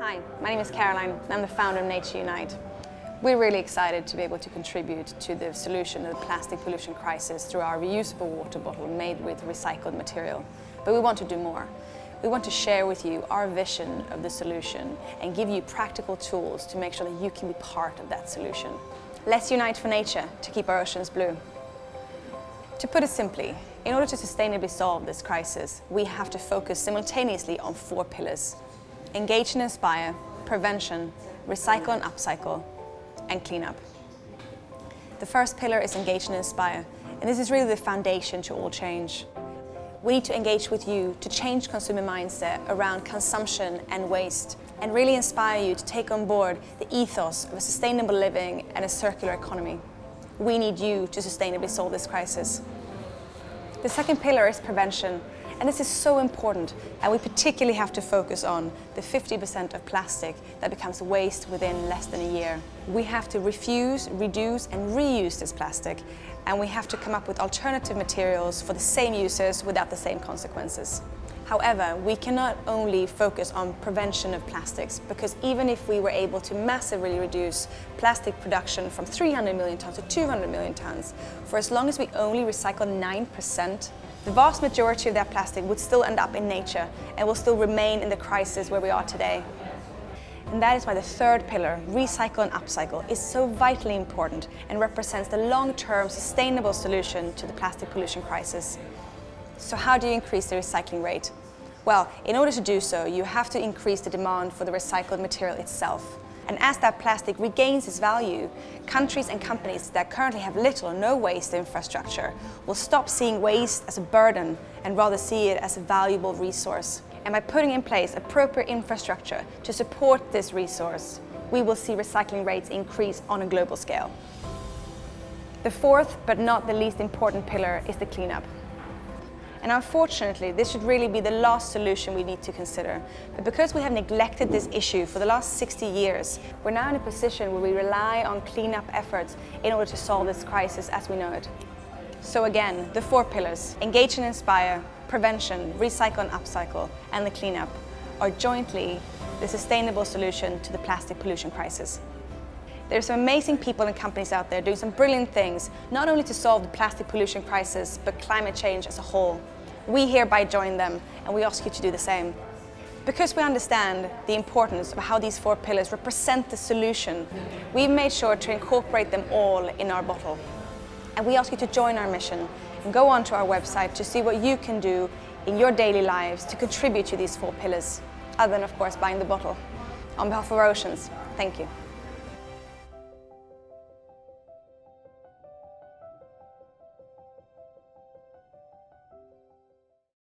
Hi, my name is Caroline and I'm the founder of Nature Unite. We're really excited to be able to contribute to the solution of the plastic pollution crisis through our reusable water bottle made with recycled material. But we want to do more. We want to share with you our vision of the solution and give you practical tools to make sure that you can be part of that solution. Let's unite for nature to keep our oceans blue. To put it simply, in order to sustainably solve this crisis, we have to focus simultaneously on 4 pillars: engage and inspire, prevention, recycle and upcycle, and clean up. The first pillar is engage and inspire, and this is really the foundation to all change. We need to engage with you to change consumer mindset around consumption and waste, and really inspire you to take on board the ethos of a sustainable living and a circular economy. We need you to sustainably solve this crisis. The second pillar is prevention, and this is so important, and we particularly have to focus on the 50% of plastic that becomes waste within less than a year. We have to refuse, reduce and reuse this plastic, and we have to come up with alternative materials for the same uses without the same consequences. However, we cannot only focus on prevention of plastics, because even if we were able to massively reduce plastic production from 300 million tons to 200 million tons, for as long as we only recycle 9%, the vast majority of that plastic would still end up in nature and will still remain in the crisis where we are today. And that is why the third pillar, recycle and upcycle, is so vitally important and represents the long-term sustainable solution to the plastic pollution crisis. So how do you increase the recycling rate? Well, in order to do so, you have to increase the demand for the recycled material itself. And as that plastic regains its value, countries and companies that currently have little or no waste infrastructure will stop seeing waste as a burden and rather see it as a valuable resource. And by putting in place appropriate infrastructure to support this resource, we will see recycling rates increase on a global scale. The fourth, but not the least important pillar, is the cleanup. And unfortunately, this should really be the last solution we need to consider. But because we have neglected this issue for the last 60 years, we're now in a position where we rely on cleanup efforts in order to solve this crisis as we know it. So again, the 4 pillars, engage and inspire, prevention, recycle and upcycle, and the cleanup, are jointly the sustainable solution to the plastic pollution crisis. There are some amazing people and companies out there doing some brilliant things, not only to solve the plastic pollution crisis, but climate change as a whole. We hereby join them, and we ask you to do the same. Because we understand the importance of how these 4 pillars represent the solution, we've made sure to incorporate them all in our bottle. And we ask you to join our mission and go onto our website to see what you can do in your daily lives to contribute to these 4 pillars, other than, of course, buying the bottle. On behalf of our oceans, thank you.